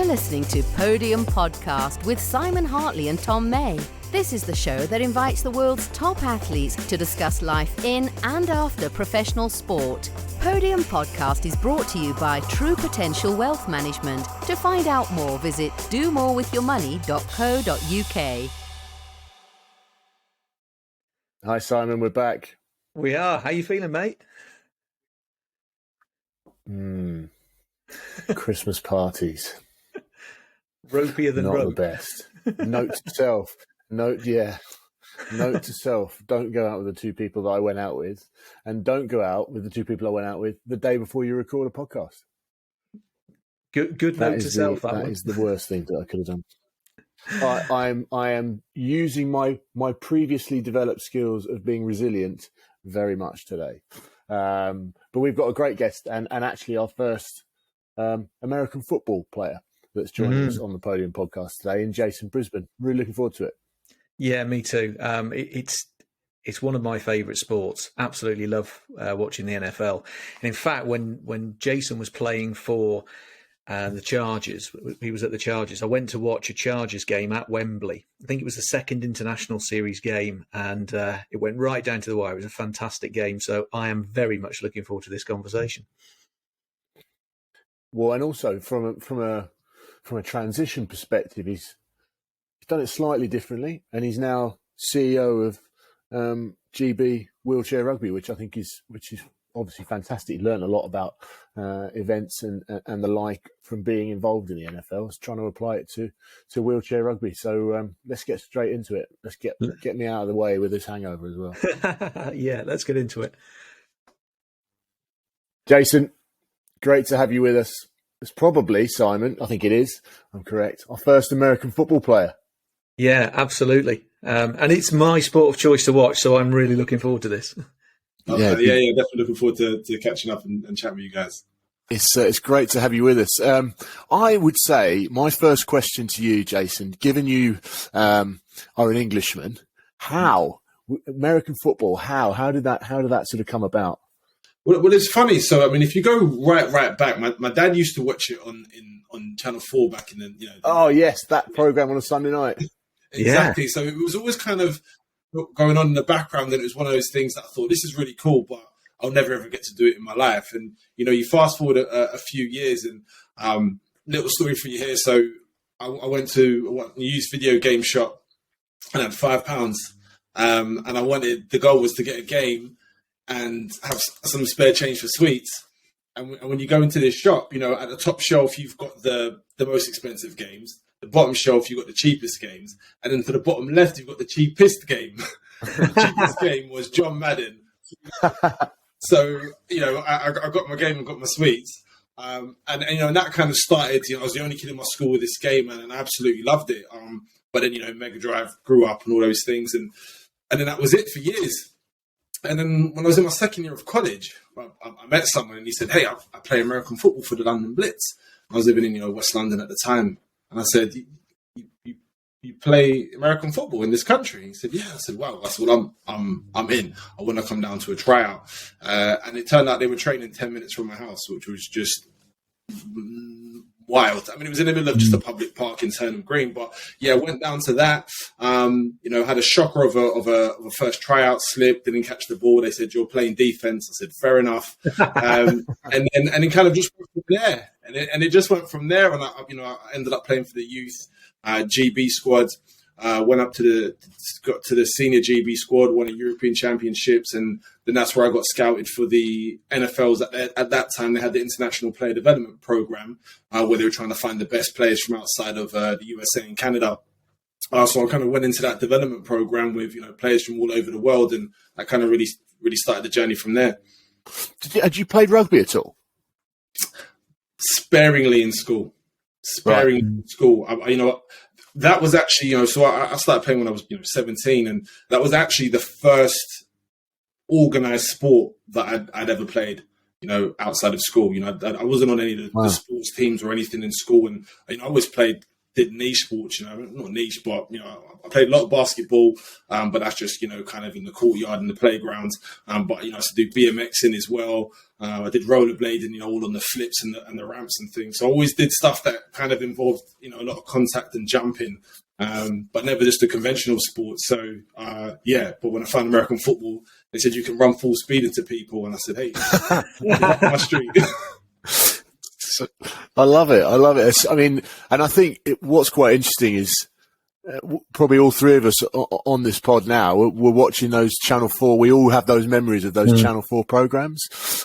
listening to Podium Podcast with Simon Hartley and Tom May. This is the show that invites the world's top athletes to discuss life in and after professional sport. Podium Podcast is brought to you by True Potential Wealth Management. To find out more, visit domorewithyourmoney.co.uk. Hi, Simon. We're back. We are. How you feeling, mate? Christmas parties. Ropier than Not rope. the best. Note to self. Note to self. Don't go out with the two people that I went out with, and don't go out with the two people I went out with the day before you record a podcast. Good note to self. That is the worst thing that I could have done. I am using my previously developed skills of being resilient very much today. But we've got a great guest and actually our first American football player that's joining us on the Podium Podcast today in Jason Brisbane. Really looking forward to it. Yeah, me too. It's one of my favourite sports. Absolutely love watching the NFL. And in fact, when Jason was playing for the Chargers, he was at the Chargers. I went to watch a Chargers game at Wembley. I think it was the second international series game, and it went right down to the wire. It was a fantastic game. So I am very much looking forward to this conversation. Well, and also from a transition perspective, he's done it slightly differently, and he's now CEO of GB Wheelchair Rugby, which is obviously fantastic. He learned a lot about events and the like from being involved in the NFL. He's trying to apply it to wheelchair rugby. So let's get straight into it. Let's get me out of the way with this hangover as well. Yeah, let's get into it. Jason, great to have you with us. It's probably, Simon, I think it is, I'm correct, our first American football player. Yeah, absolutely. And it's my sport of choice to watch, so I'm really looking forward to this. Yeah, definitely looking forward to catching up and chatting with you guys. It's great to have you with us. I would say my first question to you, Jason, given you are an Englishman, how American football? How did that sort of come about? Well, it's funny. So, I mean, if you go right back, my dad used to watch it on Channel 4 back in the. Oh yes, that program on a Sunday night. Exactly. Yeah. So it was always kind of going on in the background, and it was one of those things that I thought, this is really cool, but I'll never ever get to do it in my life. And you fast forward a few years, and little story for you here. So I went to a used video game shop and had £5, and the goal was to get a game and have some spare change for sweets. And when you go into this shop, at the top shelf you've got the most expensive games. The bottom shelf, you've got the cheapest games. And then to the bottom left, you've got the cheapest game. The cheapest game was John Madden. So, I got my game and got my sweets. And that kind of started, I was the only kid in my school with this game, and I absolutely loved it. But then, Mega Drive grew up and all those things. And then that was it for years. And then when I was in my second year of college, I met someone and he said, hey, I play American football for the London Blitz. I was living in, West London at the time. And I said, you play American football in this country? He said, yeah. I said, wow. I said, well, I'm in. I want to come down to a tryout. And it turned out they were training 10 minutes from my house, which was just wild. I mean, it was in the middle of just a public park in Turnham Green. But yeah, went down to that. Had a shocker of a first tryout, slipped, didn't catch the ball. They said, you're playing defense. I said, fair enough. And then kind of just went from there. And it just went from there. And I ended up playing for the youth GB squad. Went up got to the senior GB squad, won a European Championships, and then that's where I got scouted for the NFLs. At that time, they had the International Player Development Program, where they were trying to find the best players from outside of the USA and Canada. So I kind of went into that development program with players from all over the world, and I kind of really started the journey from there. Had you played rugby at all? Sparingly in school. In school. That was actually, so I started playing when I was 17, and that was actually the first organised sport that I'd ever played, outside of school. I wasn't on any of the sports teams or anything in school, and I always played did niche sports, not niche, but, I played a lot of basketball, but that's just, kind of in the courtyard and the playgrounds. But, I used to do BMXing as well. I did rollerblading, all on the flips and the ramps and things. So I always did stuff that kind of involved, a lot of contact and jumping, but never just the conventional sports. So, but when I found American football, they said you can run full speed into people. And I said, hey, my street. I love it. I mean, and I think what's quite interesting is probably all three of us on this pod now, we're watching those Channel 4. We all have those memories of those Channel 4 programs,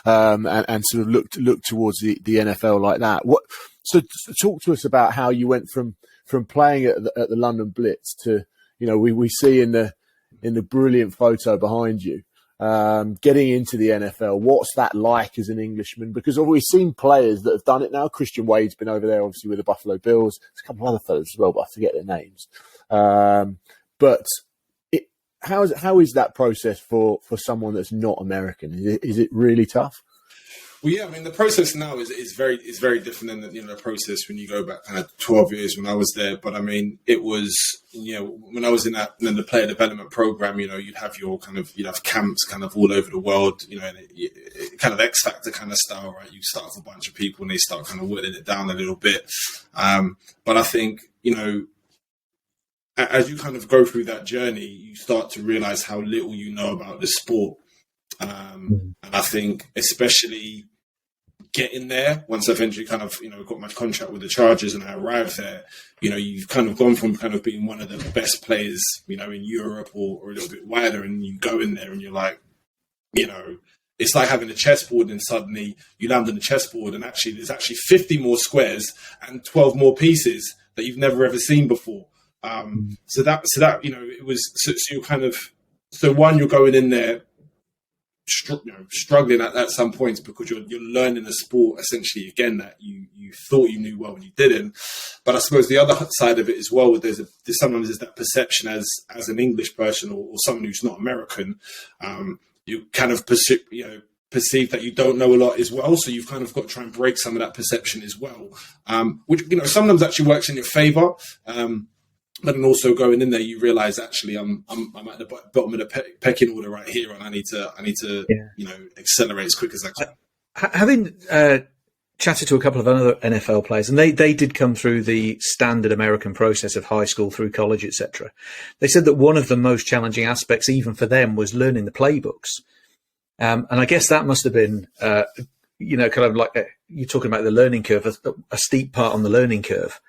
and sort of look towards the NFL like that. So talk to us about how you went from playing at the London Blitz to, we see in the brilliant photo behind you, getting into the NFL. What's that like as an Englishman? Because we've seen players that have done it now. Christian Wade's been over there, obviously, with the Buffalo Bills. There's a couple of other fellas as well, but I forget their names. But how is that process for someone that's not American? Is it really tough? Well, yeah, I mean, the process now is very different than the process when you go back kind of 12 years when I was there. But I mean, it was, when I was in the player development program, you'd have camps kind of all over the world, and it kind of X Factor kind of style, right? You start with a bunch of people and they start kind of whittling it down a little bit. But I think, as you kind of go through that journey, you start to realize how little you know about the sport. And I think especially getting there, once I eventually kind of, got my contract with the Chargers and I arrived there, you've kind of gone from kind of being one of the best players, in Europe or a little bit wider, and you go in there and you're like, it's like having a chessboard and suddenly you land on the chessboard and actually there's actually 50 more squares and 12 more pieces that you've never ever seen before. So that, it was, so you're kind of, so one, you're going in there, struggling at some points because you're learning a sport essentially again that you thought you knew well and you didn't. But I suppose the other side of it as well, sometimes there's that perception as an English person or someone who's not American, you kind of perceive that you don't know a lot as well. So you've kind of got to try and break some of that perception as well, which sometimes actually works in your favour. But then also going in there, you realise actually I'm at the bottom of the pecking order right here, and I need to accelerate as quick as I can. Having chatted to a couple of other NFL players, and they did come through the standard American process of high school through college, etc. They said that one of the most challenging aspects, even for them, was learning the playbooks, and I guess that must have been, kind of like you're talking about the learning curve, a steep part on the learning curve.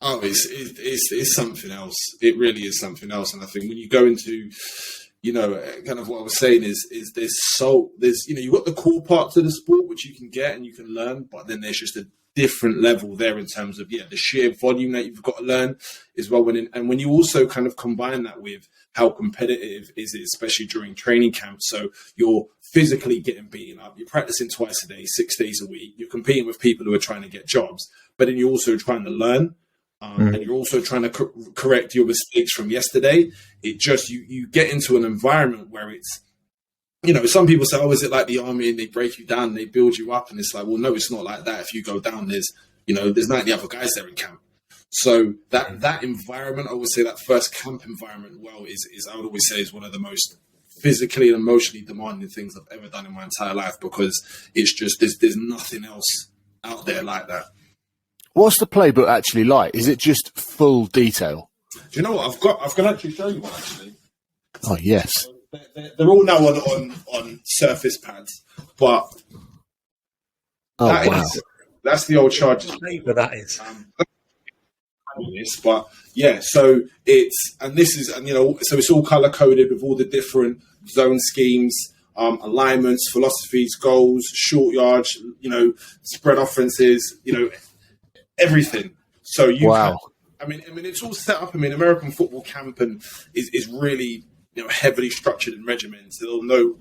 Oh, it's something else. It really is something else. And I think when you go into, kind of what I was saying is you've got the core parts of the sport, which you can get and you can learn, but then there's just a different level there in terms of, the sheer volume that you've got to learn as well. When you also kind of combine that with how competitive is it, especially during training camps. So you're physically getting beaten up. You're practicing twice a day, 6 days a week. You're competing with people who are trying to get jobs, but then you're also trying to learn. And you're also trying to correct your mistakes from yesterday. It just, you get into an environment where it's, some people say, oh, is it like the army and they break you down and they build you up? And it's like, well, no, it's not like that. If you go down, there's 90 other guys there in camp. So that environment, I would say that first camp environment, is I would always say is one of the most physically and emotionally demanding things I've ever done in my entire life, because it's just, there's nothing else out there like that. What's the playbook actually like? Is it just full detail? Do you know what I've got to actually show you one actually. Oh yes. They're all now on surface pads, but that's the old Chargers paper. That is. But yeah, so it's all color coded with all the different zone schemes, alignments, philosophies, goals, short yards, spread offenses, everything. So I mean, it's all set up. I mean, American football camp is really, heavily structured and regimented. They'll know,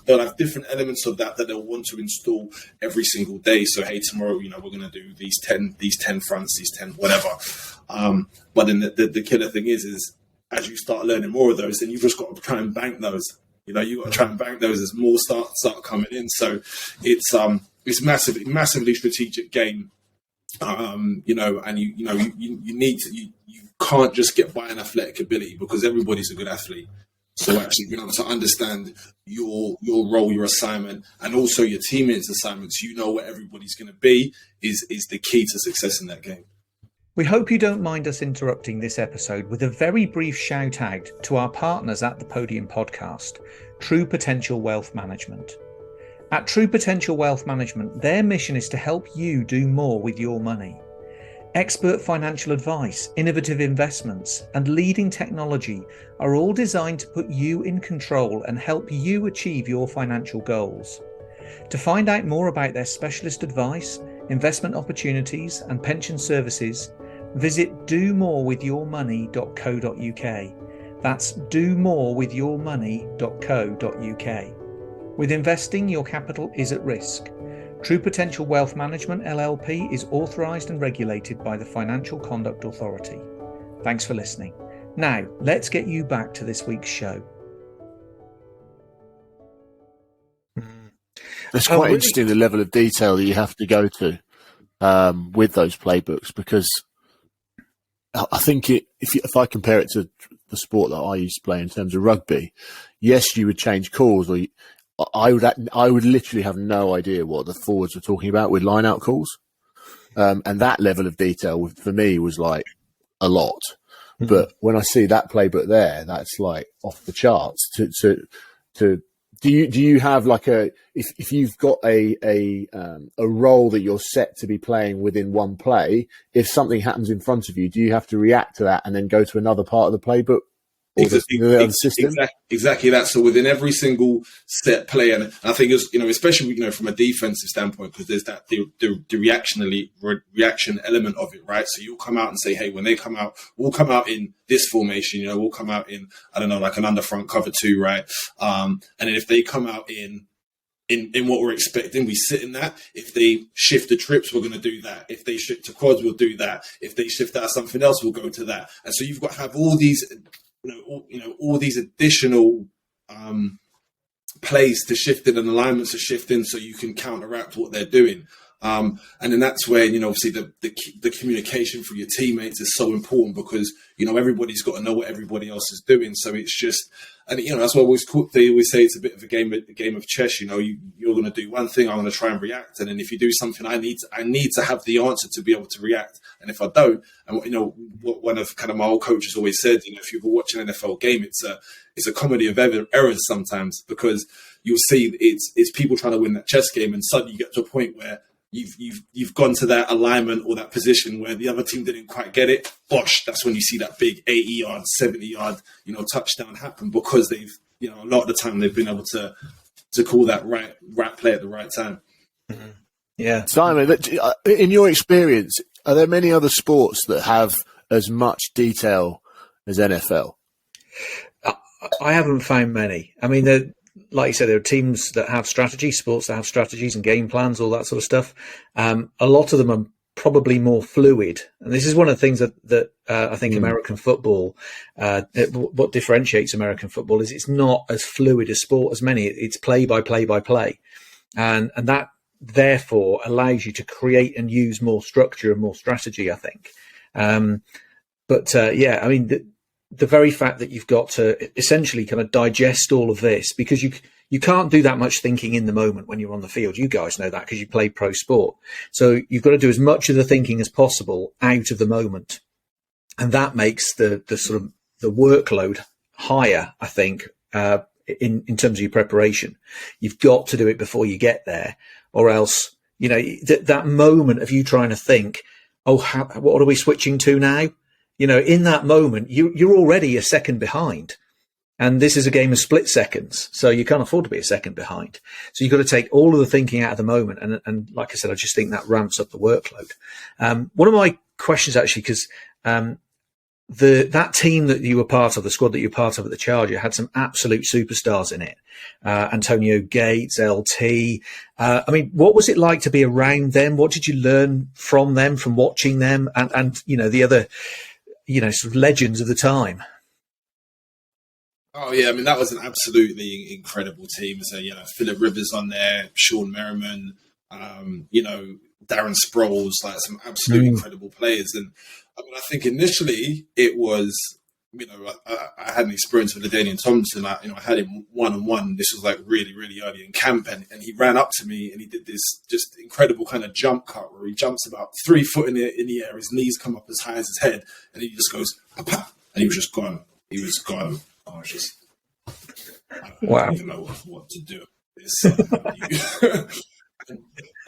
they'll have different elements of that they'll want to install every single day. So, hey, tomorrow, we're going to do these 10 fronts, these 10, whatever. But then the killer thing is as you start learning more of those, then you've just got to try and bank those. You've got to try and bank those as more start coming in. So it's massively strategic game. And you need to, you can't just get by an athletic ability, because everybody's a good athlete. So actually being able to understand your role, your assignment, and also your teammates' assignments, where everybody's going to be, is the key to success in that game. We hope you don't mind us interrupting this episode with a very brief shout out to our partners at the Podium Podcast, True Potential Wealth Management. At True Potential Wealth Management, their mission is to help you do more with your money. Expert financial advice, innovative investments, and leading technology are all designed to put you in control and help you achieve your financial goals. To find out more about their specialist advice, investment opportunities, and pension services, visit domorewithyourmoney.co.uk. That's domorewithyourmoney.co.uk. With investing, your capital is at risk. True Potential Wealth Management LLP is authorised and regulated by the Financial Conduct Authority. Thanks for listening. Now, let's get you back to this week's show. It's quite interesting, the level of detail that you have to go to with those playbooks, because I think if I compare it to the sport that I used to play in terms of rugby, yes, you would change calls, or I would literally have no idea what the forwards were talking about with line-out calls, and that level of detail for me was like a lot. Mm-hmm. But when I see that playbook there, that's like off the charts. Do you have like if you've got a role that you're set to be playing within one play, if something happens in front of you, do you have to react to that and then go to another part of the playbook? Exactly that. So within every single set play, and I think it's, especially from a defensive standpoint, because there's that the reaction element of it, right? So you'll come out and say, hey, when they come out, we'll come out in this formation, we'll come out in, I don't know, like an under front cover 2, right? And then if they come out in what we're expecting, we sit in that. If they shift the trips, we're going to do that. If they shift to quads, we'll do that. If they shift out something else, we'll go to that. And so you've got to have all these, all these additional plays to shift in and alignments to shift in, so you can counteract what they're doing. And then that's where, obviously the communication for your teammates is so important, because, everybody's got to know what everybody else is doing. So it's just, and, that's why they always say it's a bit of a game of chess. You're going to do one thing, I'm going to try and react. And then if you do something, I need to have the answer to be able to react. And if I don't, and what one of kind of my old coaches always said, if you ever watch an NFL game, it's a comedy of errors sometimes, because you'll see it's people trying to win that chess game, and suddenly you get to a point where you've gone to that alignment or that position where the other team didn't quite get it. Bosh, that's when you see that big 80-yard, 70-yard, touchdown happen, because they've, a lot of the time they've been able to call that right play at the right time. Mm-hmm. Yeah. Simon, in your experience, are there many other sports that have as much detail as NFL? I haven't found many. I mean, like you said, there are teams that have strategy, sports that have strategies and game plans, all that sort of stuff. A lot of them are probably more fluid. And this is one of the things that I think American football, what differentiates American football is it's not as fluid a sport as many. It's play by play by play. And that therefore allows you to create and use more structure and more strategy, I think. The very fact that you've got to essentially kind of digest all of this, because you can't do that much thinking in the moment when you're on the field. You guys know that because you play pro sport. So you've got to do as much of the thinking as possible out of the moment. And that makes the sort of the workload higher, I think, in terms of your preparation. You've got to do it before you get there, or else, that moment of you trying to think, what are we switching to now? In that moment, you're already a second behind, and this is a game of split seconds, so you can't afford to be a second behind. So you've got to take all of the thinking out of the moment, and like I said, I just think that ramps up the workload. One of my questions, actually, because that team that you were part of, the squad that you were part of at the Charger, had some absolute superstars in it. Antonio Gates, LT. What was it like to be around them? What did you learn from them, from watching them, and the other sort of legends of the time? Oh, yeah. That was an absolutely incredible team. So, Philip Rivers on there, Sean Merriman, Darren Sproles, like some absolutely incredible players. And I mean, I think initially it was, I had an experience with Daniel Thompson. I had him one-on-one. This was like really, really early in camp, and he ran up to me and he did this just incredible kind of jump cut where he jumps about 3 foot in the air. His knees come up as high as his head, and he just goes, "Papa," and he was just gone. He was gone. I was just, I don't even know what to do.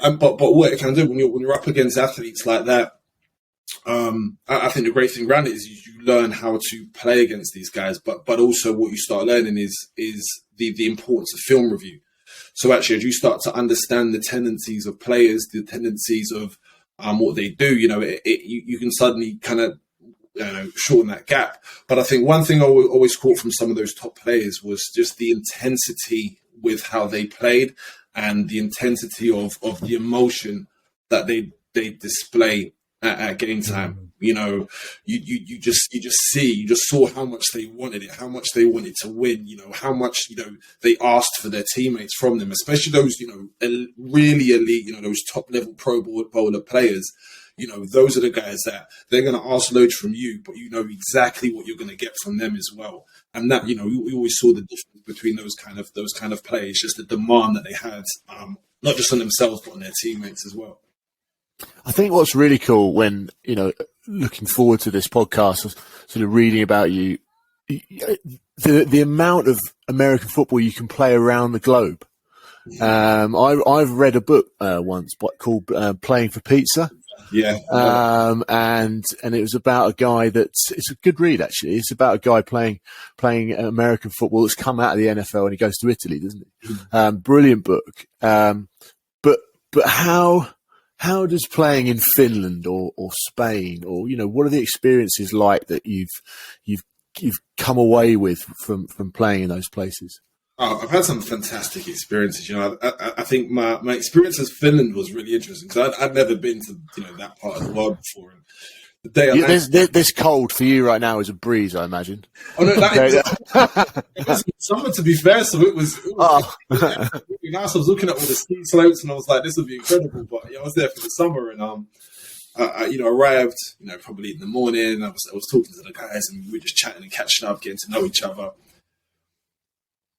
But what it can do when you're up against athletes like that, I think the great thing around it is you learn how to play against these guys, but also what you start learning is the importance of film review. So actually, as you start to understand the tendencies of players, the tendencies of what they do, you can suddenly kind of shorten that gap. But I think one thing I always caught from some of those top players was just the intensity with how they played and the intensity of the emotion that they display at game time. You just saw how much they wanted it, how much they wanted to win, how much, they asked for their teammates from them, especially those, really elite, those top level pro bowler players. Those are the guys that they're going to ask loads from you, but you know exactly what you're going to get from them as well. And that, we always saw the difference between those kind of players, just the demand that they had, not just on themselves, but on their teammates as well. I think what's really cool when, looking forward to this podcast, sort of reading about you, the amount of American football you can play around the globe. I've read a book once called Playing for Pizza. Yeah. And it was about a guy it's a good read, actually. It's about a guy playing American football that's come out of the NFL and he goes to Italy, doesn't he? Brilliant book. But how does playing in Finland or Spain or, what are the experiences like that you've come away with from playing in those places? Oh, I've had some fantastic experiences. I think my experience as Finland was really interesting because I'd never been to that part of the world before. And the day this cold for you right now is a breeze, I imagine. Oh no, it was summer, to be fair. So it was really nice. I was looking at all the ski slopes and I was like, this would be incredible. But I was there for the summer and I arrived, probably in the morning. I was talking to the guys and we were just chatting and catching up, getting to know each other.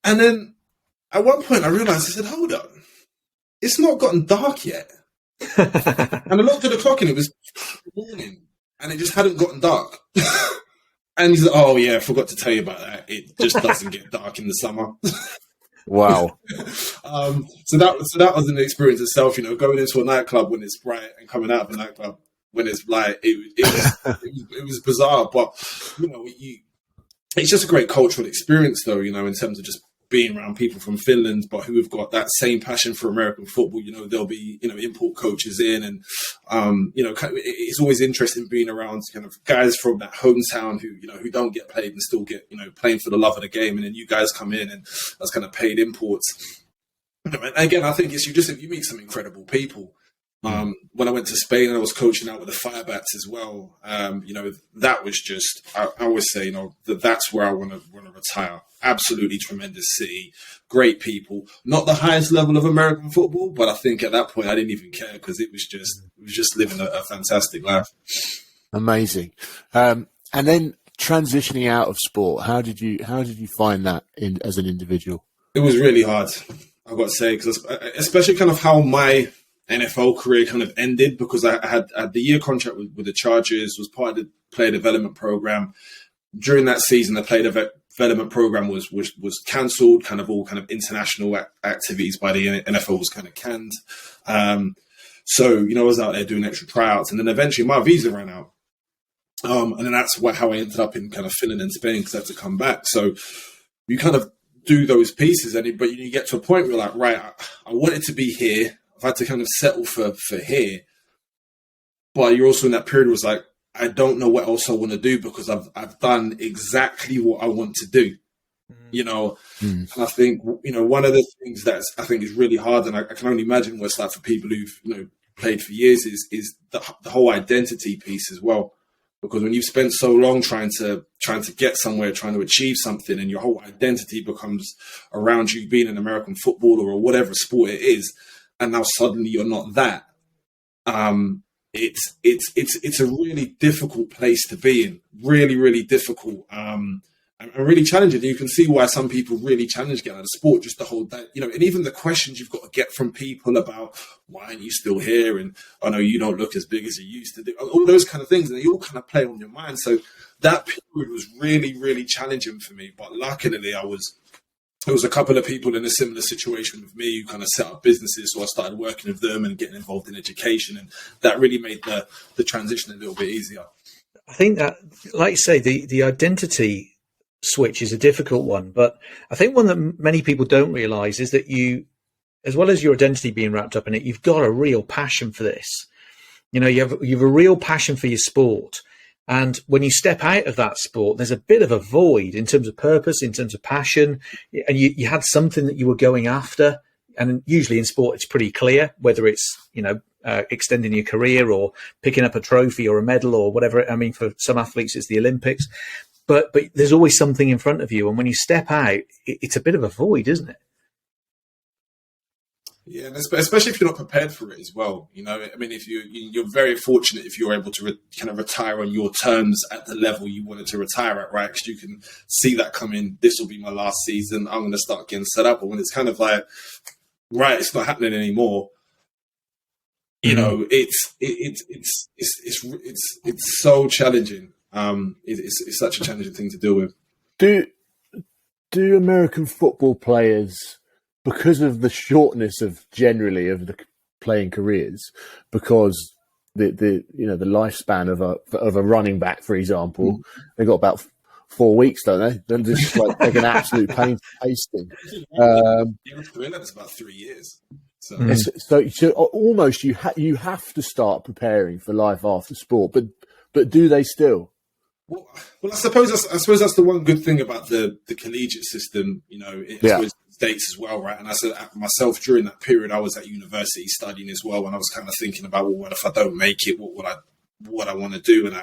And then at one point I realised, I said, hold on, it's not gotten dark yet. And I looked at the clock and it was morning and it just hadn't gotten dark. And he said, oh yeah, I forgot to tell you about that. It just doesn't get dark in the summer. Wow. So that was an experience itself, going into a nightclub when it's bright and coming out of a nightclub when it's light. It was bizarre, but it's just a great cultural experience though, in terms of just being around people from Finland, but who have got that same passion for American football. There'll be, import coaches in and, it's always interesting being around kind of guys from that hometown who don't get played and still get, playing for the love of the game. And then you guys come in and that's kind of paid imports. And again, I think you meet some incredible people. When I went to Spain and I was coaching out with the Firebats as well, that was just, I always say, that's where I want to retire. Absolutely tremendous city, great people, not the highest level of American football, but I think at that point I didn't even care because it was just living a fantastic life. Amazing. And then transitioning out of sport, how did you find that as an individual? It was really hard, I've got to say, because especially kind of how my NFL career kind of ended, because I had the year contract with the Chargers, was part of the player development program. During that season, the player development program was cancelled. Kind of all kind of international activities by the NFL was kind of canned. So I was out there doing extra tryouts, and then eventually my visa ran out. And then that's how I ended up in kind of Finland and Spain, because I had to come back. So you kind of do those pieces, but you get to a point where you're like, right, I wanted to be here. I've had to kind of settle for here, but you're also in that period where it's like, I don't know what else I want to do because I've done exactly what I want to do, And I think, one of the things that I think is really hard, and I can only imagine what it's like for people who've, played for years is the whole identity piece as well. Because when you've spent so long trying to get somewhere, trying to achieve something, and your whole identity becomes around you being an American footballer or whatever sport it is, and now suddenly you're not that. It's a really difficult place to be in. Really, really difficult. And really challenging. You can see why some people really challenge getting out of sport, just the whole day, and even the questions you've got to get from people about why aren't you still here? And I know you don't look as big as you used to do, all those kind of things. And they all kind of play on your mind. So that period was really, really challenging for me. But luckily there was a couple of people in a similar situation with me who kind of set up businesses. So I started working with them and getting involved in education. And that really made the transition a little bit easier. I think that, like you say, the identity switch is a difficult one, but I think one that many people don't realize is that you, as well as your identity being wrapped up in it, you've got a real passion for this. You have a real passion for your sport, and when you step out of that sport, there's a bit of a void in terms of purpose, in terms of passion, and you had something that you were going after. And usually in sport, it's pretty clear whether it's extending your career or picking up a trophy or a medal or whatever. I mean, for some athletes, it's the Olympics. But there's always something in front of you. And when you step out, it's a bit of a void, isn't it? Yeah, and especially if you're not prepared for it as well. I mean, if you're very fortunate if you're able to kind of retire on your terms at the level you wanted to retire at, right? Because you can see that coming. This will be my last season. I'm going to start getting set up. But when it's kind of like, right, it's not happening anymore. It's so challenging. It's such a challenging thing to deal with. Do American football players, because of the shortness of the playing careers, because the lifespan of a running back, for example, they've got about 4 weeks, don't they? They're just like take an absolute pain pasting. That's about 3 years. So almost you have to start preparing for life after sport, but do they still? Well, I suppose that's the one good thing about the collegiate system, in States as well, right? And I said myself during that period, I was at university studying as well, and I was kind of thinking about, well, what if I don't make it? What I want to do? And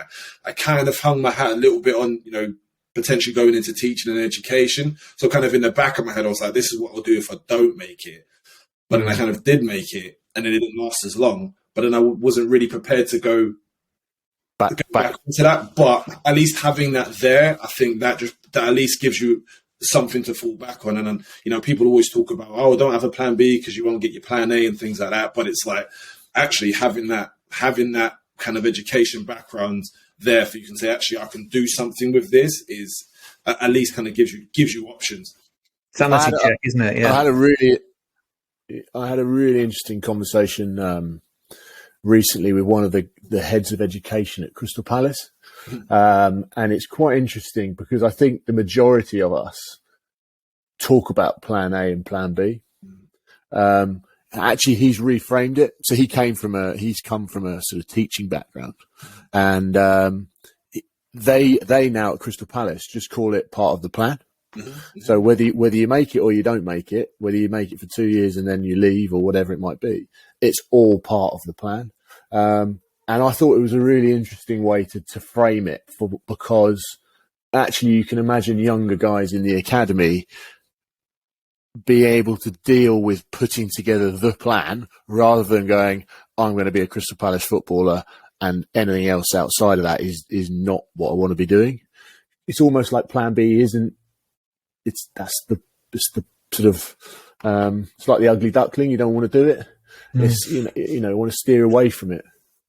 I kind of hung my hat a little bit on, potentially going into teaching and education. So kind of in the back of my head, I was like, this is what I'll do if I don't make it. But then I kind of did make it, and then it didn't last as long. But then I wasn't really prepared to go back into that. But at least having that there, I think that at least gives you something to fall back on. And people always talk about, oh, don't have a plan B because you won't get your plan A and things like that. But it's like actually having that kind of education background there, for you can say, actually, I can do something with this, is at least kind of gives you options. Sanity check, isn't it? Yeah. I had a really interesting conversation recently with one of the heads of education at Crystal Palace. And it's quite interesting because I think the majority of us talk about plan A and plan B. Actually, he's reframed it. So he's come from a sort of teaching background, and they now at Crystal Palace just call it part of the plan. Mm-hmm. So whether you make it or you don't make it, whether you make it for 2 years and then you leave or whatever it might be, it's all part of the plan. And I thought it was a really interesting way to frame it, because actually you can imagine younger guys in the academy be able to deal with putting together the plan rather than going, I'm going to be a Crystal Palace footballer and anything else outside of that is not what I want to be doing. It's almost like plan B isn't. It's the sort of it's like the ugly duckling. You don't want to do it. It's want to steer away from it.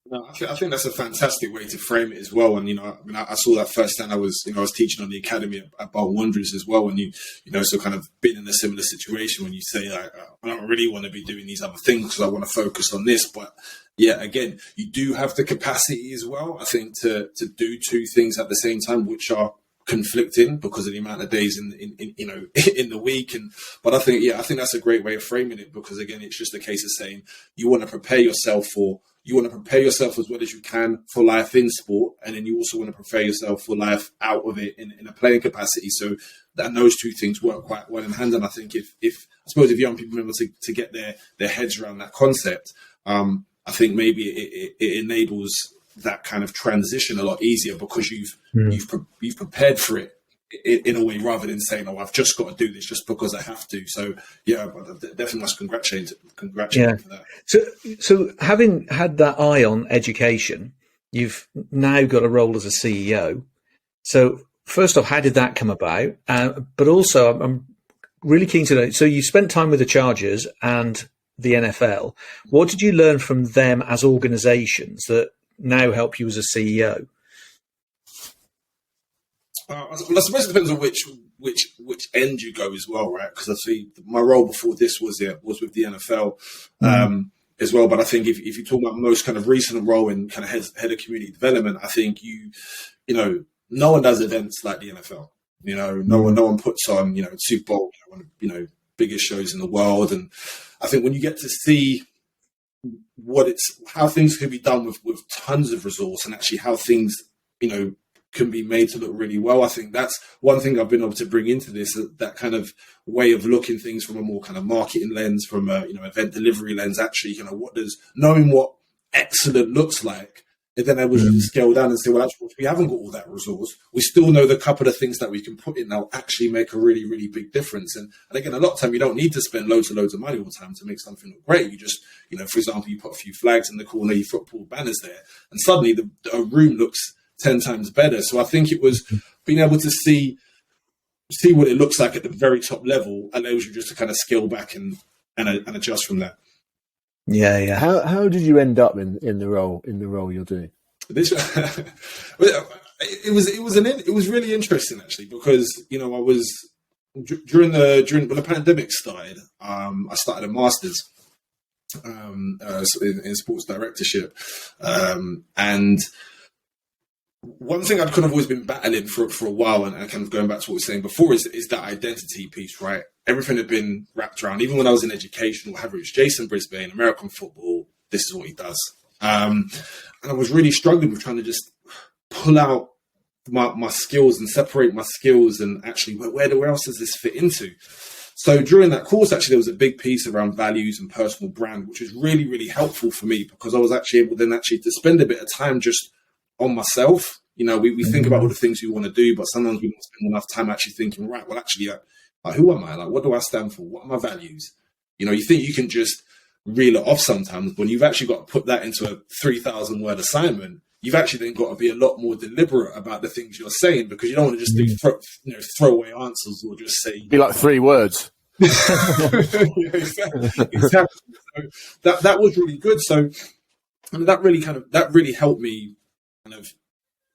No, I think that's a fantastic way to frame it as well. And I saw that firsthand. I was teaching on the academy at Bolton Wanderers as well, and so kind of been in a similar situation when you say like, I don't really want to be doing these other things because I want to focus on this. But yeah, again, you do have the capacity as well, I think, to do two things at the same time, which are conflicting because of the amount of days in the week. But I think that's a great way of framing it, because again, it's just a case of saying you want to prepare yourself as well as you can for life in sport, and then you also want to prepare yourself for life out of it in a playing capacity. So that those two things work quite well in hand. And I think if young people are able to get their heads around that concept, I think maybe it enables that kind of transition a lot easier, because you've prepared for it in a way, rather than saying, "Oh, I've just got to do this just because I have to." So yeah, definitely must congratulate for that. So having had that eye on education, you've now got a role as a CEO. So first off, how did that come about? But also, I'm really keen to know. So you spent time with the Chargers and the NFL. What did you learn from them as organisations that now help you as a CEO? Well, I suppose it depends on which end you go as well, right? Because I see my role before this was with the NFL as well. But I think if you talk about most kind of recent role in kind of head of community development, I think you know, no one does events like the NFL. You know, no one puts on, you know, Super Bowl, one of, you know, biggest shows in the world. And I think when you get to see how things can be done with tons of resource, and actually how things, you know, can be made to look really well, I think that's one thing I've been able to bring into this, that kind of way of looking things from a more kind of marketing lens, from a, you know, event delivery lens, actually, you know, knowing what excellent looks like, and then able to scale down and say, well, actually, we haven't got all that resource. We still know the couple of things that we can put in now actually make a really, really big difference. And again, a lot of time you don't need to spend loads and loads of money all the time to make something look great. You just, you know, for example, you put a few flags in the corner, you football banners there, and suddenly a room looks 10 times better. So I think it was being able to see what it looks like at the very top level allows you just to kind of scale back and adjust from that. Yeah. How did you end up in the role you're doing? This it was really interesting, actually, because, you know, I was during when the pandemic started, I started a master's in sports directorship, and one thing I'd kind of always been battling for a while, and kind of going back to what we were saying before, is that identity piece, right? Everything had been wrapped around, even when I was in education, or whatever, it's Jason Brisbane, American football, this is what he does. And I was really struggling with trying to just pull out my skills and separate my skills, and actually, where else does this fit into? So during that course, actually, there was a big piece around values and personal brand, which was really, really helpful for me, because I was actually able then actually to spend a bit of time just on myself. You know, we think about all the things we want to do, but sometimes we don't spend enough time actually thinking, right, well, actually, like, who am I? Like, what do I stand for? What are my values? You know, you think you can just reel it off sometimes, but when you've actually got to put that into a 3,000 word assignment, you've actually then got to be a lot more deliberate about the things you're saying, because you don't want to just do throwaway answers, or just say, be like 3 words. Exactly. So that was really good. So I mean, that really helped me kind of,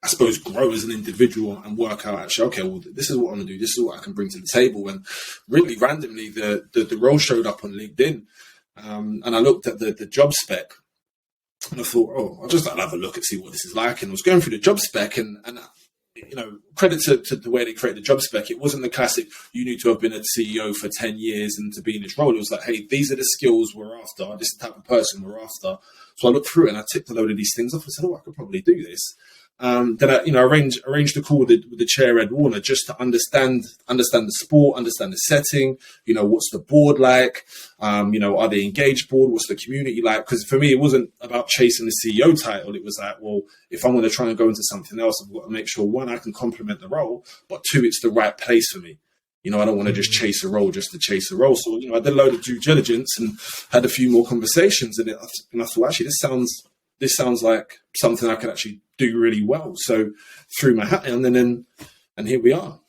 I suppose, grow as an individual and work out, actually, okay, well, this is what I'm going to do. This is what I can bring to the table. And really randomly, the role showed up on LinkedIn. And I looked at the job spec, and I thought, I'll just have a look and see what this is like. And I was going through the job spec, and you know, credit to the way they created the job spec. It wasn't the classic, you need to have been a CEO for 10 years and to be in this role. It was like, hey, these are the skills we're after. This is the type of person we're after. So I looked through it and I ticked a load of these things off. I said, I could probably do this. Then I arranged a call with the chair, Ed Warner, just to understand the sport, understand the setting. You know, what's the board like? You know, are they engaged board? What's the community like? Because for me, it wasn't about chasing the CEO title. It was like, well, if I'm going to try and go into something else, I've got to make sure, one, I can complement the role, but two, it's the right place for me. You know, I don't want to just chase a role just to chase a role. So, you know, I did a load of due diligence and had a few more conversations, and I thought, actually, this sounds like something I could actually do really well. So threw my hat in, and here we are.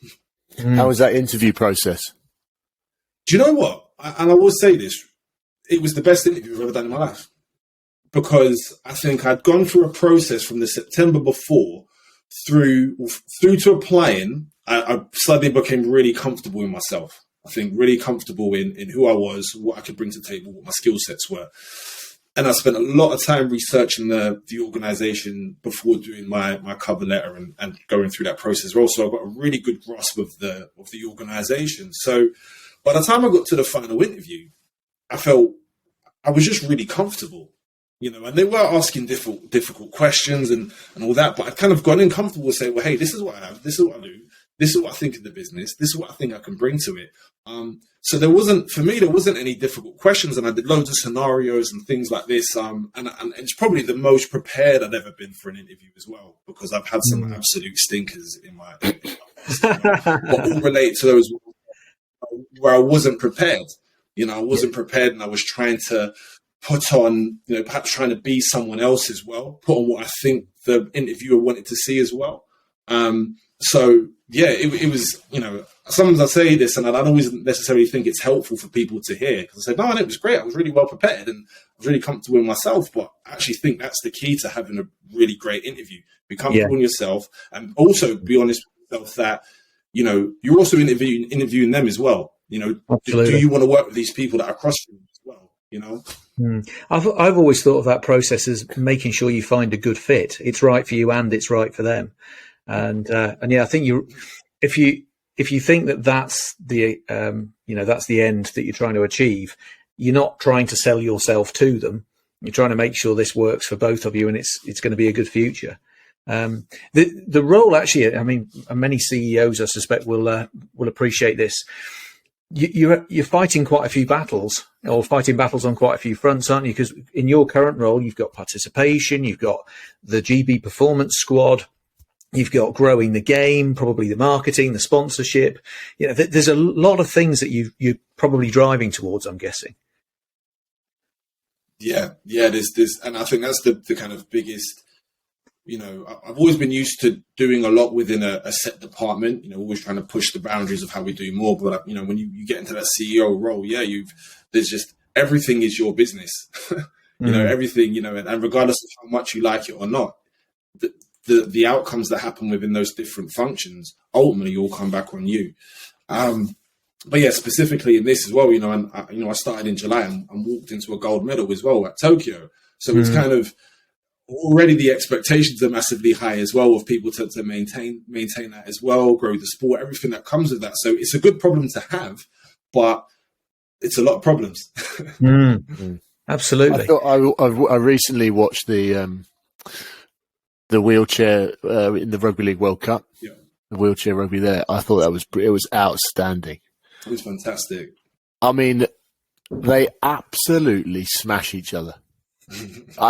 How was that interview process? Do you know what? And I will say this, it was the best interview I've ever done in my life, because I think I'd gone through a process from the September before through to applying. I suddenly became really comfortable in myself. I think really comfortable in who I was, what I could bring to the table, what my skill sets were. And I spent a lot of time researching the organisation before doing my cover letter and going through that process as well. So I got a really good grasp of the organisation. So by the time I got to the final interview, I felt I was just really comfortable, you know, and they were asking difficult questions and all that, but I'd kind of gone in comfortable to say, well, hey, this is what I have, this is what I do, this is what I think of the business, this is what I think I can bring to it. So there wasn't any difficult questions, and I did loads of scenarios and things like this. And it's probably the most prepared I've ever been for an interview as well, because I've had some absolute stinkers in my but all relate to those where I wasn't prepared. I wasn't prepared, and I was trying to put on, perhaps trying to be someone else as well, put on what I think the interviewer wanted to see as well. So yeah, it was, sometimes I say this and I don't always necessarily think it's helpful for people to hear, because I say, no, it was great. I was really well prepared and I was really comfortable in myself. But I actually think that's the key to having a really great interview. Be comfortable in yourself, and also be honest with yourself that, you're also interviewing them as well. Do you want to work with these people that are across from you as well? I've always thought of that process as making sure you find a good fit. It's right for you and it's right for them. And yeah, I think if you think that that's the that's the end that you're trying to achieve, you're not trying to sell yourself to them. You're trying to make sure this works for both of you, and it's going to be a good future. The role, actually, I mean, many CEOs, I suspect, will appreciate this. You're fighting quite a few battles, or fighting battles on quite a few fronts, aren't you? Because in your current role, you've got participation, you've got the GB performance squad, you've got growing the game, probably the marketing, the sponsorship. There's a lot of things that you're probably driving towards, I'm guessing. Yeah. There's, and I think that's the kind of biggest. I've always been used to doing a lot within a set department, always trying to push the boundaries of how we do more. But, when you get into that CEO role, there's just, everything is your business, everything, and regardless of how much you like it or not, the outcomes that happen within those different functions ultimately all come back on you. But yeah, specifically in this as well, I started in July and walked into a gold medal as well at Tokyo. So it's kind of, already the expectations are massively high as well, of people to maintain that as well, grow the sport, everything that comes with that. So it's a good problem to have, but it's a lot of problems. Absolutely. I recently watched the wheelchair in the Rugby League World Cup. Yeah. The wheelchair rugby there. I thought it was outstanding. It was fantastic. I mean, they absolutely smash each other.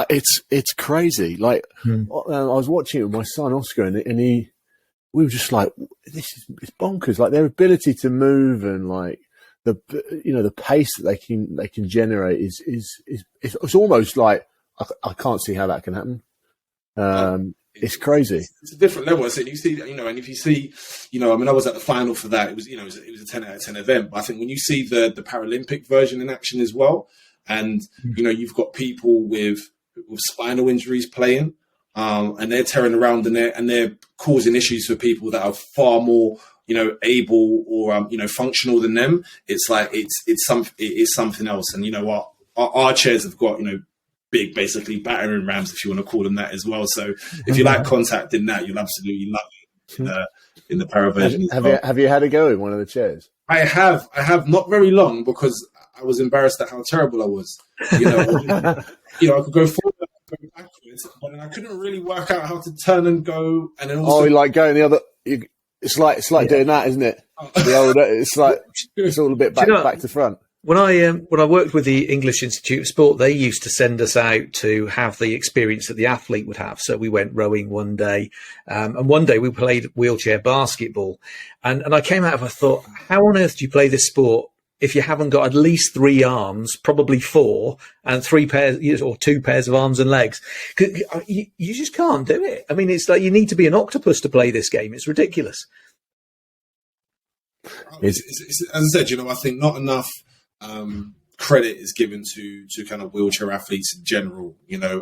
It's crazy. Like I was watching it with my son Oscar, and we were just like, it's bonkers. Like their ability to move and like the pace that they can generate it's almost like I can't see how that can happen. It's crazy. It's a different level. I said, you see, and if you see, I mean, I was at the final for that. It was, it was a 10 out of 10 event. But I think when you see the Paralympic version in action as well. And, you've got people with spinal injuries playing, and they're tearing around and they're causing issues for people that are far more, able or, functional than them. It's like, it is something else. And, our chairs have got, big, basically battering rams, if you want to call them that as well. So if you like contact in that, you'll absolutely love it in the para version. Have you had a go in one of the chairs? I have not very long, because I was embarrassed at how terrible I was. I could go forward, go backwards, but then I couldn't really work out how to turn and go. And then also, like going the other. It's like doing that, isn't it? It's like it's all a bit back to front. When I worked with the English Institute of Sport, they used to send us out to have the experience that the athlete would have. So we went rowing one day, and one day we played wheelchair basketball. And I came out of, I thought, how on earth do you play this sport if you haven't got at least 3 arms, probably 4, and 3 pairs or 2 pairs of arms and legs? You just can't do it. I mean, it's like you need to be an octopus to play this game. It's ridiculous. As I said, I think not enough credit is given to kind of wheelchair athletes in general,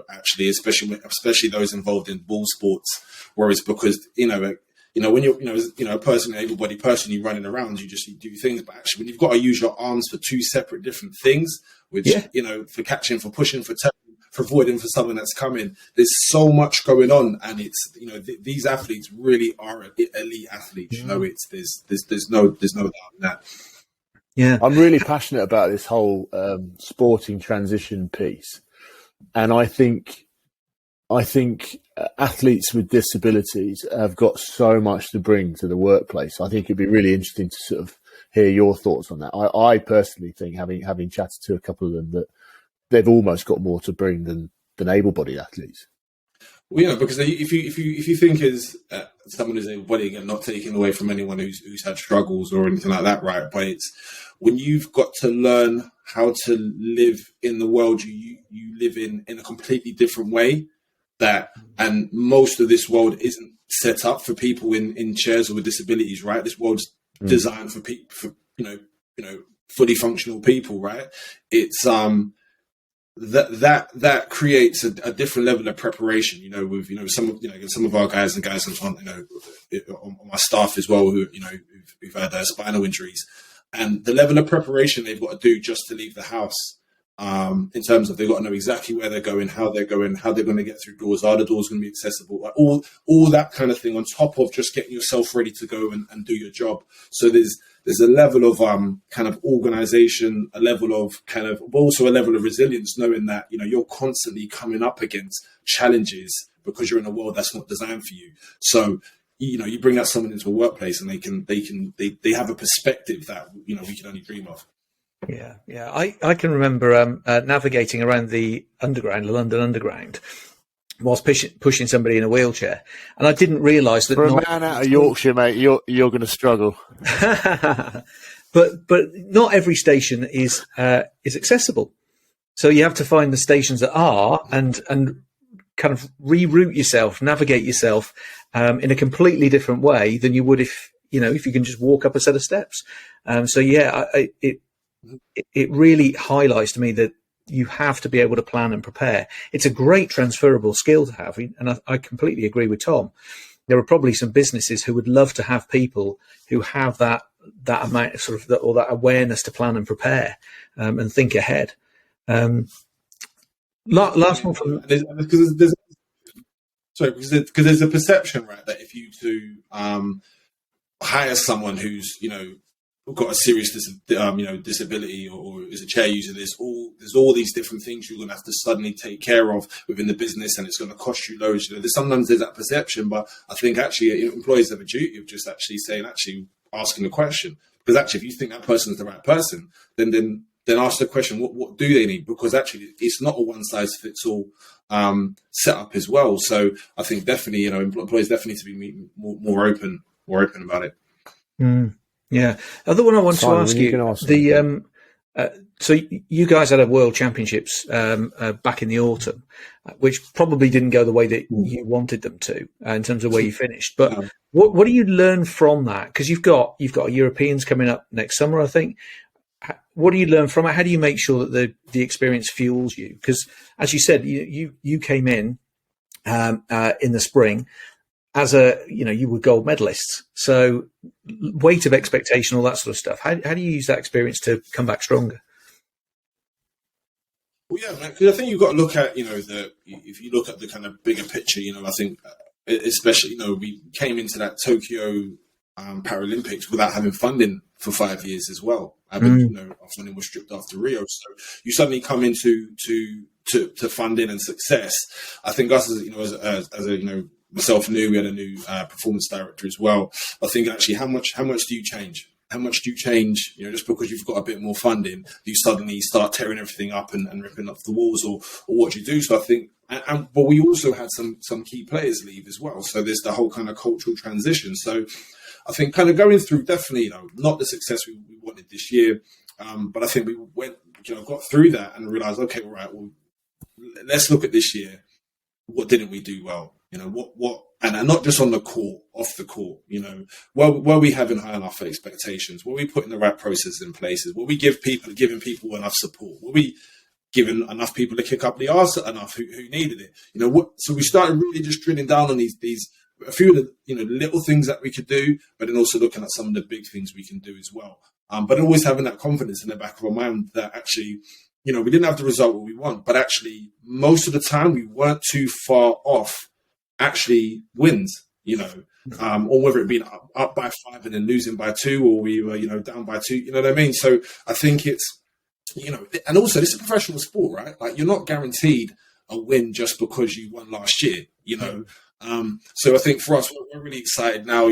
actually, especially those involved in ball sports. Whereas because, when you're, a person, an able-bodied person, you're running around, you do things. But actually, when you've got to use your arms for 2 separate different things, which, for catching, for pushing, for turning, for avoiding for something that's coming, there's so much going on. And it's, these athletes really are elite athletes. There's no doubt in that. Yeah, I'm really passionate about this whole sporting transition piece, and I think athletes with disabilities have got so much to bring to the workplace. I think it'd be really interesting to sort of hear your thoughts on that. I personally think, having chatted to a couple of them, that they've almost got more to bring than able-bodied athletes. Well, yeah, because if you think as someone who's able-bodied and not taking away from anyone who's had struggles or anything like that, right? But it's when you've got to learn how to live in the world you live in a completely different way, and most of this world isn't set up for people in chairs or with disabilities, right? This world's designed for people, for fully functional people, right? It's that creates a different level of preparation, with some of our guys and guys on my staff as well who've had spinal injuries, and the level of preparation they've got to do just to leave the house, in terms of they've got to know exactly where they're going, how they're going to get through doors, are the doors going to be accessible, like all that kind of thing, on top of just getting yourself ready to go and do your job. So there's a level of kind of organization, a level of but also a level of resilience, knowing that you're constantly coming up against challenges because you're in a world that's not designed for you. So you bring that someone into a workplace and they have a perspective that we can only dream of. Yeah. I can remember navigating around the London Underground, whilst pushing somebody in a wheelchair, and I didn't realise that for a man out of Yorkshire, mate, you're going to struggle. but not every station is accessible, so you have to find the stations that are, and kind of reroute yourself, navigate yourself in a completely different way than you would if you can just walk up a set of steps. It really highlights to me that you have to be able to plan and prepare. It's a great transferable skill to have, and I completely agree with Tom. There are probably some businesses who would love to have people who have that amount of or that awareness to plan and prepare and think ahead. Last one from because there's a perception, right, that if you hire someone who's got a serious disability or is a chair user, there's all these different things you're going to have to suddenly take care of within the business, and it's going to cost you loads. Sometimes there's that perception, but I think actually employees have a duty of just asking the question, because actually if you think that person's the right person, then ask the question, what do they need? Because actually it's not a one size fits all set up as well. So I think definitely employees definitely need to be more open about it. Yeah. The other one I want to ask you, so you guys had a World Championships back in the autumn, which probably didn't go the way that you wanted them to in terms of where you finished. But what do you learn from that? Because you've got Europeans coming up next summer, I think. What do you learn from it? How do you make sure that the experience fuels you? Because as you said, you came in the spring as you were gold medalists. So weight of expectation, all that sort of stuff. How do you use that experience to come back stronger? Well, yeah, because I think you've got to look at, if you look at the kind of bigger picture, I think especially, we came into that Tokyo Paralympics without having funding for 5 years as well. Our funding was stripped after Rio. So you suddenly come into funding and success. I think us myself we had a new performance director as well. I think actually how much do you change? How much do you change? Just because you've got a bit more funding, do you suddenly start tearing everything up and ripping up the walls, or what do you do? So I think, but we also had some key players leave as well. So there's the whole kind of cultural transition. So I think kind of going through definitely, not the success we wanted this year, but I think we got through that and realized, okay, all right, well, let's look at this year. What didn't we do well? What, and not just on the court, off the court, were we having high enough expectations? Were we putting the right processes in places? Were we giving people enough support? Were we giving enough people to kick up the arse enough who needed it? So we started really just drilling down on these a few of the little things that we could do, but then also looking at some of the big things we can do as well. But always having that confidence in the back of our mind that actually, we didn't have the result we want, but actually most of the time we weren't too far off actually wins, or whether it being up by 5 and then losing by 2, or we were, down by 2, you know what I mean? So I think it's, and also this is a professional sport, right? Like, you're not guaranteed a win just because you won last year, So I think for us, we're really excited now,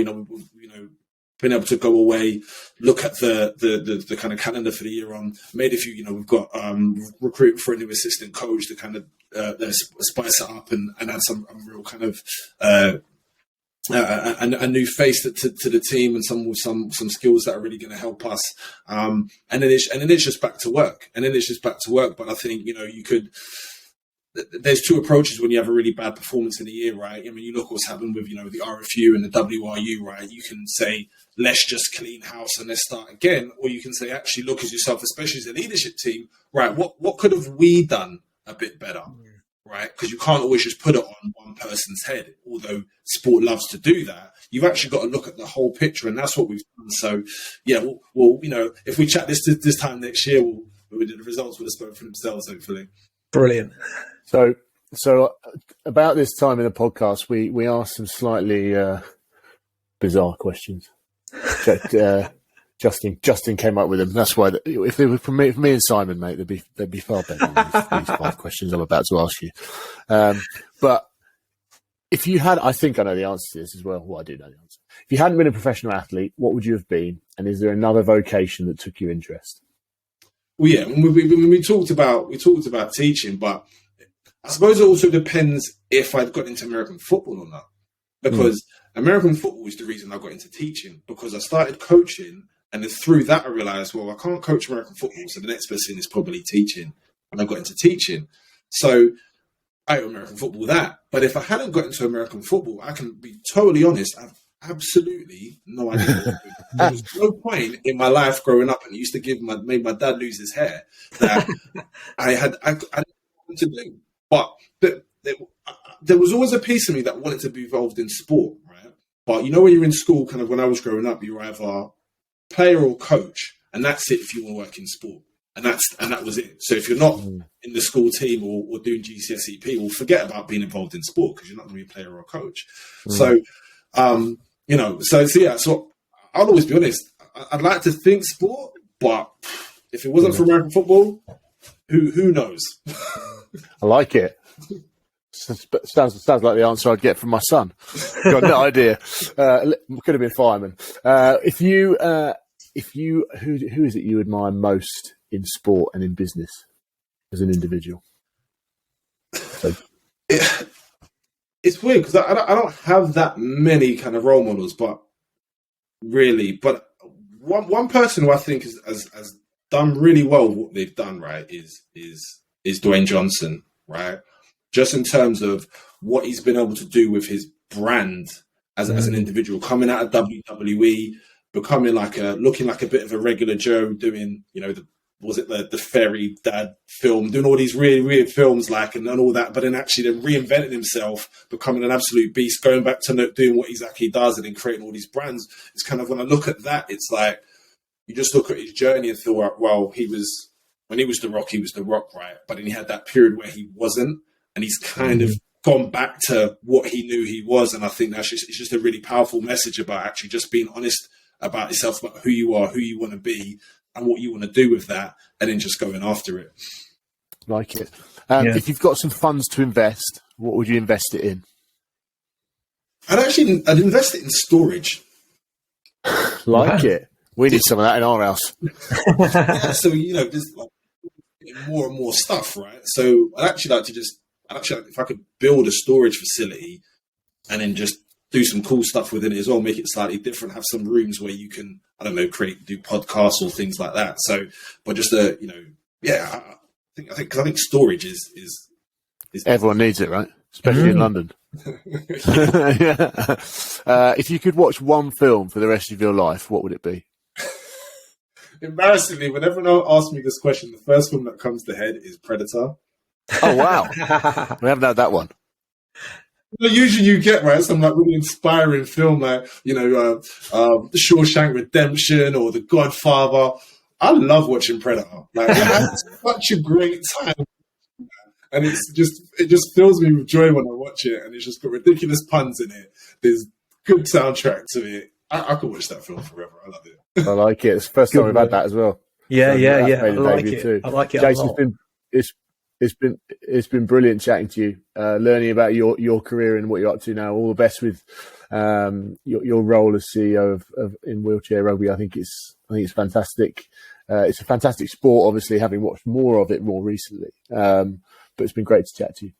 been able to go away, look at the kind of calendar for the year on, made a few, we've got recruit for a new assistant coach to kind of spice it up and add some real kind of a new face to the team and some skills that are really going to help us. And then it's just back to work. But I think, you could. There's two approaches when you have a really bad performance in a year, right? I mean, you look what's happened with, the RFU and the WRU, right? You can say, let's just clean house and let's start again. Or you can say, actually look at yourself, especially as a leadership team, right? What could have we done a bit better, right? Because you can't always just put it on one person's head, although sport loves to do that. You've actually got to look at the whole picture, and that's what we've done. So, yeah, well, if we chat this time next year, the results will have spoken for themselves, hopefully. Brilliant. So about this time in the podcast, we asked some slightly bizarre questions. Justin came up with them. That's why if they were for me and Simon, mate, they'd be far better than these 5 questions I'm about to ask you. But if you had, I think I know the answer to this as well. Well, I do know the answer. If you hadn't been a professional athlete, what would you have been? And is there another vocation that took your interest? Well, yeah, we talked about teaching, but I suppose it also depends if I'd got into American football or not. Because American football is the reason I got into teaching, because I started coaching, and then through that I realised, well, I can't coach American football, so the next best thing is probably teaching. And I got into teaching. So I owe American football that. But if I hadn't got into American football, I can be totally honest, I've absolutely no idea. There was no point in my life growing up, and it used to made my dad lose his hair, that I didn't know what to do. But there was always a piece of me that wanted to be involved in sport, right? But when you're in school, kind of when I was growing up, you were either player or coach, and that's it if you want to work in sport. And that was it. So if you're not in the school team or doing GCSEP, well, forget about being involved in sport, because you're not going to be a player or a coach. So, so I'll always be honest. I'd like to think sport, but if it wasn't for American football, who knows? I like it. Sounds like the answer I'd get from my son. Got no idea. Could have been fireman. Who is it you admire most in sport and in business as an individual? So. It's weird because I don't have that many kind of role models, but one person who I think has done really well what they've done, right, is Dwayne Johnson, right? Just in terms of what he's been able to do with his brand as an individual, coming out of WWE, becoming looking like a bit of a regular Joe, doing, the Fairy Dad film, doing all these really weird films and all that, but then actually then reinventing himself, becoming an absolute beast, going back to doing what exactly he does and then creating all these brands. It's kind of, when I look at that, it's like, you just look at his journey and thought, well, when he was The Rock, he was The Rock, right? But then he had that period where he wasn't, and he's kind of gone back to what he knew he was. And I think it's just a really powerful message about actually just being honest about yourself, about who you are, who you want to be, and what you want to do with that, and then just going after it. Like it. If you've got some funds to invest, what would you invest it in? I'd invest it in storage. It. We need some of that in our house. So, there's more and more stuff, right? So I'd actually like if I could build a storage facility and then just do some cool stuff within it as well, make it slightly different, have some rooms where you can, do podcasts or things like that. So, but just I think storage is everyone needs it, right? Especially in London. If you could watch one film for the rest of your life, what would it be? Embarrassingly, whenever anyone asks me this question, the first film that comes to head is Predator. Oh, wow. We haven't had that one. Usually you get, right, some really inspiring film The Shawshank Redemption or The Godfather. I love watching Predator. I had such a great time. And it just fills me with joy when I watch it. And it's just got ridiculous puns in it. There's good soundtrack to it. I could watch that film forever. I love it. I like it. It's the first time we've had that as well. Yeah. I like it. Too. I like it. Jason, it's been brilliant chatting to you, learning about your career and what you're up to now. All the best with your role as CEO of in wheelchair rugby. I think it's fantastic. It's a fantastic sport, obviously, having watched more of it more recently. But it's been great to chat to you.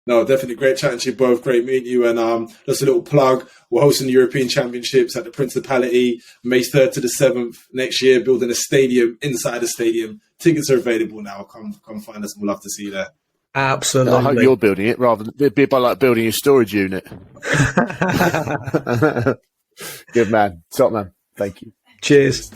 No, definitely great chatting to you both. Great meeting you. And just a little plug. We're hosting the European Championships at the Principality, May 3rd to the 7th next year, building a stadium inside the stadium. Tickets are available now. Come find us. We'll love to see you there. Absolutely. I hope you're building it rather than it'd be like building a storage unit. Good man. Top man. Thank you. Cheers.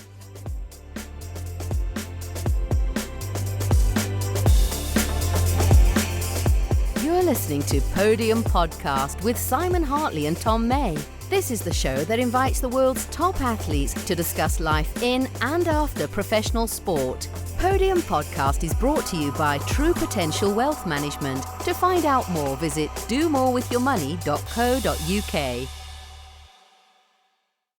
You're listening to Podium Podcast with Simon Hartley and Tom May. This is the show that invites the world's top athletes to discuss life in and after professional sport. Podium Podcast is brought to you by True Potential Wealth Management. To find out more, visit domorewithyourmoney.co.uk.